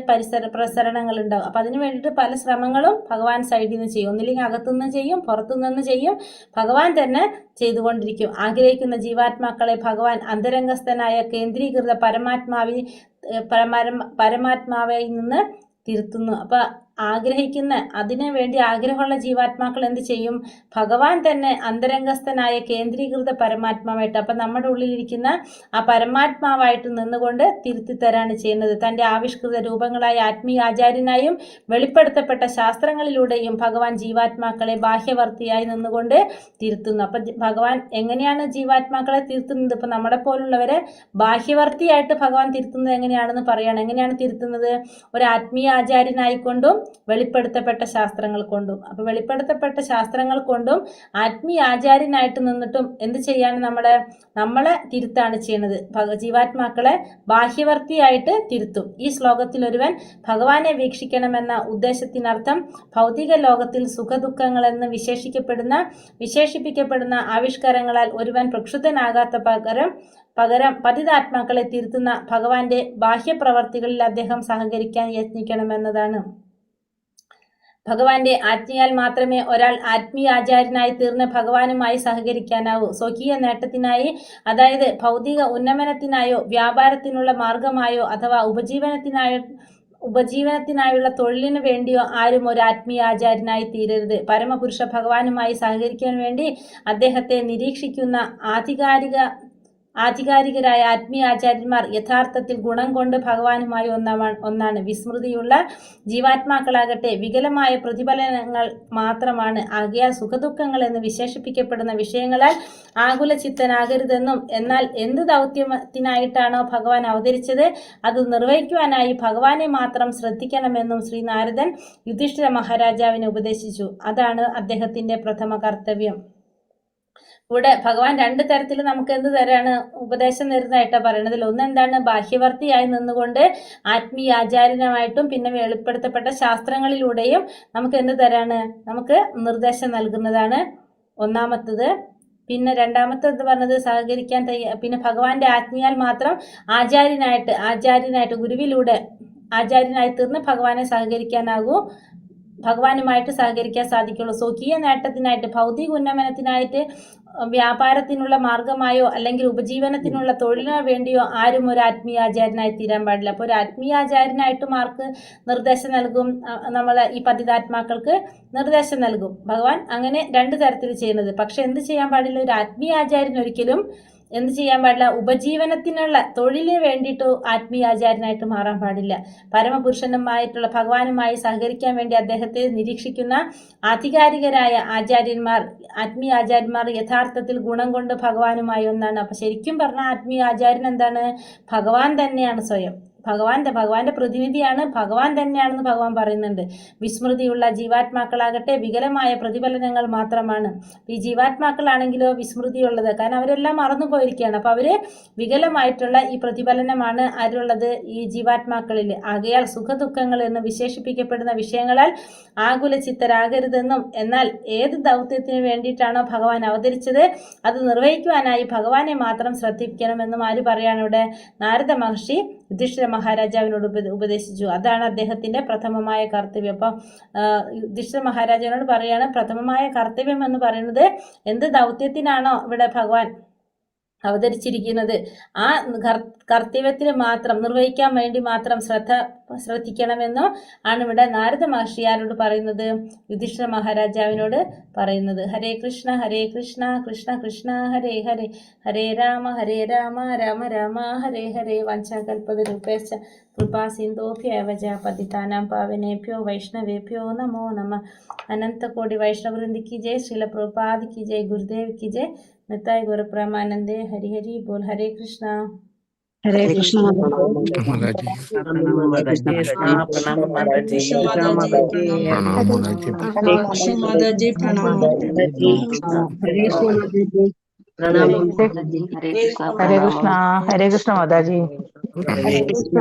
Speaker 2: പ്രസരണങ്ങൾ ഉണ്ടാകും. അപ്പൊ അതിനു വേണ്ടിയിട്ട് പല ശ്രമങ്ങളും ഭഗവാൻ സൈഡിൽ നിന്ന് ചെയ്യും. ഒന്നില്ലെങ്കിൽ അകത്തുനിന്ന് ചെയ്യും, പുറത്തുനിന്ന് ചെയ്യും, ഭഗവാൻ തന്നെ ചെയ്തുകൊണ്ടിരിക്കും. ആഗ്രഹിക്കുന്ന ജീവാത്മാക്കളെ ഭഗവാൻ അന്തരംഗസ്ഥനായ കേന്ദ്രീകൃത പരമാത്മാവിൽ നിന്ന് തിരുത്തുന്നു. അപ്പൊ അതിനു വേണ്ടി ആഗ്രഹമുള്ള ജീവാത്മാക്കൾ എന്ത് ചെയ്യും? ഭഗവാൻ തന്നെ അന്തരംഗസ്ഥനായ കേന്ദ്രീകൃത പരമാത്മാവായിട്ട്, അപ്പൊ നമ്മുടെ ഉള്ളിലിരിക്കുന്ന ആ പരമാത്മാവായിട്ട് നിന്നുകൊണ്ട് തിരുത്തി തരാണ് ചെയ്യുന്നത്. തന്റെ ആവിഷ്കൃത രൂപങ്ങളായ ആത്മീയ ആചാര്യനായും വെളിപ്പെടുത്തപ്പെട്ട ശാസ്ത്രങ്ങളിലൂടെയും ഭഗവാൻ ജീവാത്മാക്കളെ ബാഹ്യവർത്തിയായി നിന്നുകൊണ്ട് തിരുത്തുന്നു. അപ്പൊ ഭഗവാൻ എങ്ങനെയാണ് ജീവാത്മാക്കളെ തിരുത്തുന്നത്? ഇപ്പൊ നമ്മളെ പോലുള്ളവരെ ബാഹ്യവർത്തിയായിട്ട് ഭഗവാൻ തിരുത്തുന്നത് എങ്ങനെയാണെന്ന് പറയാണ്. എങ്ങനെയാണ് തിരുത്തുന്നത്? ഒരു ആത്മീയ ആചാര്യനായിക്കൊണ്ടും വെളിപ്പെടുത്തപ്പെട്ട ശാസ്ത്രങ്ങൾ കൊണ്ടും. അപ്പൊ വെളിപ്പെടുത്തപ്പെട്ട ശാസ്ത്രങ്ങൾ കൊണ്ടും ആത്മീയ ആചാര്യനായിട്ട് നിന്നിട്ടും എന്ത് ചെയ്യാണ്? നമ്മളെ തിരുത്താണ് ചെയ്യുന്നത്. ജീവാത്മാക്കളെ ബാഹ്യവർത്തിയായിട്ട് തിരുത്തും. ഈ ശ്ലോകത്തിൽ ഒരുവൻ ഭഗവാനെ വീക്ഷിക്കണമെന്ന ഉദ്ദേശത്തിനർത്ഥം ഭൗതിക ലോകത്തിൽ സുഖദുഃഖങ്ങളെന്ന് വിശേഷിപ്പിക്കപ്പെടുന്ന ആവിഷ്കാരങ്ങളാൽ ഒരുവൻ പ്രക്ഷുബ്ധനാകാത്ത പകരം പതിതാത്മാക്കളെ തിരുത്തുന്ന ഭഗവാന്റെ ബാഹ്യപ്രവർത്തികളിൽ അദ്ദേഹം സഹകരിക്കാൻ യത്നിക്കണമെന്നതാണ്. ഭഗവാന്റെ ആജ്ഞയാൽ മാത്രമേ ഒരാൾ ആത്മീയ ആചാര്യനായി തീർന്ന് ഭഗവാനുമായി സഹകരിക്കാനാവൂ. സ്വകീയ നേട്ടത്തിനായി, അതായത് ഭൗതിക ഉന്നമനത്തിനായോ വ്യാപാരത്തിനുള്ള മാർഗമായോ അഥവാ ഉപജീവനത്തിനായുള്ള തൊഴിലിനു വേണ്ടിയോ ആരും ഒരു ആത്മീയ ആചാര്യനായി തീരരുത്. പരമപുരുഷ ഭഗവാനുമായി സഹകരിക്കാൻ വേണ്ടി അദ്ദേഹത്തെ നിരീക്ഷിക്കുന്ന ആധികാരികരായ ആത്മീയ ആചാര്യന്മാർ യഥാർത്ഥത്തിൽ ഗുണം കൊണ്ട് ഭഗവാനുമായി ഒന്നാണ്. വിസ്മൃതിയുള്ള ജീവാത്മാക്കളാകട്ടെ വികലമായ പ്രതിഫലനങ്ങൾ മാത്രമാണ്. ആകയാൽ സുഖദുഃഖങ്ങൾ എന്ന് വിശേഷിപ്പിക്കപ്പെടുന്ന വിഷയങ്ങളാൽ ആകുലചിത്തനാകരുതെന്നും, എന്നാൽ എന്ത് ദൗത്യത്തിനായിട്ടാണോ ഭഗവാൻ അവതരിച്ചത് അത് നിർവഹിക്കുവാനായി ഭഗവാനെ മാത്രം ശ്രദ്ധിക്കണമെന്നും ശ്രീ നാരദൻ യുധിഷ്ഠിര മഹാരാജാവിനെ ഉപദേശിച്ചു. അതാണ് അദ്ദേഹത്തിന്റെ പ്രഥമ കർത്തവ്യം. ഇവിടെ ഭഗവാൻ രണ്ട് തരത്തിൽ നമുക്ക് എന്ത് തരാണ്? ഉപദേശം തരുന്നതായിട്ടാണ് പറയണതിൽ. ഒന്നെന്താണ്? ബാഹ്യവർത്തിയായി നിന്നുകൊണ്ട് ആത്മീയ ആചാര്യനായിട്ടും പിന്നെ വെളിപ്പെടുത്തപ്പെട്ട ശാസ്ത്രങ്ങളിലൂടെയും നമുക്ക് എന്ത് തരാണ്? നമുക്ക് നിർദ്ദേശം നൽകുന്നതാണ് ഒന്നാമത്തത്. പിന്നെ രണ്ടാമത്തത് പറഞ്ഞത് സഹകരിക്കാൻ പിന്നെ ഭഗവാന്റെ ആജ്ഞയാൽ മാത്രം ആചാര്യനായിട്ട് ഗുരുവിലൂടെ ആചാര്യനായി തീർന്ന് ഭഗവാനെ ഭഗവാനുമായിട്ട് സഹകരിക്കാൻ സാധിക്കുള്ളൂ. സ്വകീയ നേട്ടത്തിനായിട്ട്, ഭൗതിക ഉന്നമനത്തിനായിട്ട്, വ്യാപാരത്തിനുള്ള മാർഗമായോ അല്ലെങ്കിൽ ഉപജീവനത്തിനുള്ള തൊഴിലിനോ വേണ്ടിയോ ആരും ഒരു ആത്മീയ ആചാര്യനായി തീരാൻ പാടില്ല. അപ്പോൾ ഒരു ആത്മീയ ആചാര്യനായിട്ട് നിർദ്ദേശം നൽകും. ഈ പതിതാത്മാക്കൾക്ക് നിർദ്ദേശം നൽകും ഭഗവാൻ. അങ്ങനെ രണ്ട് തരത്തിൽ ചെയ്യുന്നത്. പക്ഷെ എന്ത് ചെയ്യാൻ പാടില്ല? ഒരു ആത്മീയ ആചാര്യൻ ഒരിക്കലും എന്ത് ചെയ്യാൻ പാടില്ല? ഉപജീവനത്തിനുള്ള തൊഴിലിന് വേണ്ടിയിട്ട് ആത്മീയ ആചാര്യനായിട്ട് മാറാൻ പാടില്ല. പരമപുരുഷനുമായിട്ടുള്ള ഭഗവാനുമായി സഹകരിക്കാൻ വേണ്ടി അദ്ദേഹത്തെ നിരീക്ഷിക്കുന്ന ആധികാരികരായ ആത്മീയ ആചാര്യന്മാർ യഥാർത്ഥത്തിൽ ഗുണം കൊണ്ട് ഭഗവാനുമായി ഒന്നാണ്. അപ്പൊ ശരിക്കും പറഞ്ഞ ആത്മീയ ആചാര്യൻ എന്താണ്? ഭഗവാൻ തന്നെയാണ് സ്വയം. ഭഗവാന്റെ പ്രതിനിധിയാണ്, ഭഗവാൻ തന്നെയാണെന്ന് ഭഗവാൻ പറയുന്നുണ്ട്. വിസ്മൃതിയുള്ള ജീവാത്മാക്കളാകട്ടെ വികലമായ പ്രതിഫലനങ്ങൾ മാത്രമാണ്. ഈ ജീവാത്മാക്കളാണെങ്കിലോ വിസ്മൃതിയുള്ളത്, കാരണം അവരെല്ലാം മറന്നുപോയിരിക്കുകയാണ്. അപ്പൊ അവര് വികലമായിട്ടുള്ള ഈ പ്രതിഫലനമാണ് ആരുള്ളത്? ഈ ജീവാത്മാക്കളിൽ. ആകയാൽ സുഖദുഃഖങ്ങൾ എന്ന് വിശേഷിപ്പിക്കപ്പെടുന്ന വിഷയങ്ങളാൽ ആകുലചിത്തരാകരുതെന്നും, എന്നാൽ ഏത് ദൗത്യത്തിന് വേണ്ടിയിട്ടാണോ ഭഗവാൻ അവതരിച്ചത് അത് നിർവഹിക്കുവാനായി ഭഗവാനെ മാത്രം ശ്രദ്ധിക്കണമെന്നും ആര് പറയാണ് ഇവിടെ? നാരദ മഹർഷി യുധിഷ്ഠിര മഹാരാജാവിനോട് ഉപദേശിച്ചു. അതാണ് അദ്ദേഹത്തിന്റെ പ്രഥമമായ കർത്തവ്യം. അപ്പം യുധിഷ്ഠിര മഹാരാജാവിനോട് പറയാണ് പ്രഥമമായ കർത്തവ്യം എന്ന് പറയുന്നത് എന്ത് ദൗത്യത്തിനാണോ ഇവിടെ ഭഗവാൻ അവതരിച്ചിരിക്കുന്നത്. ആ കർത്തവ്യത്തിന് മാത്രം നിർവഹിക്കാൻ വേണ്ടി മാത്രം ശ്രദ്ധിക്കണമെന്നും ആണ് ഇവിടെ നാരദ മഹർഷിയാരോട് പറയുന്നത്, യുധിഷ്ഠിര മഹാരാജാവിനോട് പറയുന്നത്. ഹരേ കൃഷ്ണ കൃഷ്ണ കൃഷ്ണ ഹരേ ഹരേ, ഹരേ രാമ രാമ രാമ ഹരേ ഹരേ. വഞ്ചാകൽപതരൂപേശ്ച കൃപാ സിന്ധോഭ്യവ ച പതിതാനാം പാവനേഭ്യോ വൈഷ്ണവേഭ്യോ നമോ നമഃ. അനന്തകോടി വൈഷ്ണവവൃന്ദ की जय, श्रील प्रभुपाद की जय, गुरुदेव की जय, निताय गौर प्रेमानंदे, हरि हरि बोल. हरे कृष्णा.
Speaker 9: ഹരേ കൃഷ്ണ
Speaker 10: മാതാജി
Speaker 4: പ്രണാമം മാതാജി. പ്രണാമം മാതാജി.
Speaker 5: പ്രണാമം മാതാജി.
Speaker 10: പ്രണാമം മാതാജി
Speaker 5: ഹരേ കൃഷ്ണ മാതാജി. പ്രണാമം.
Speaker 4: പ്രണാമം മാതാജി.
Speaker 9: ഹരേ കൃഷ്ണ മാതാജി.
Speaker 7: ഹരേ കൃഷ്ണ.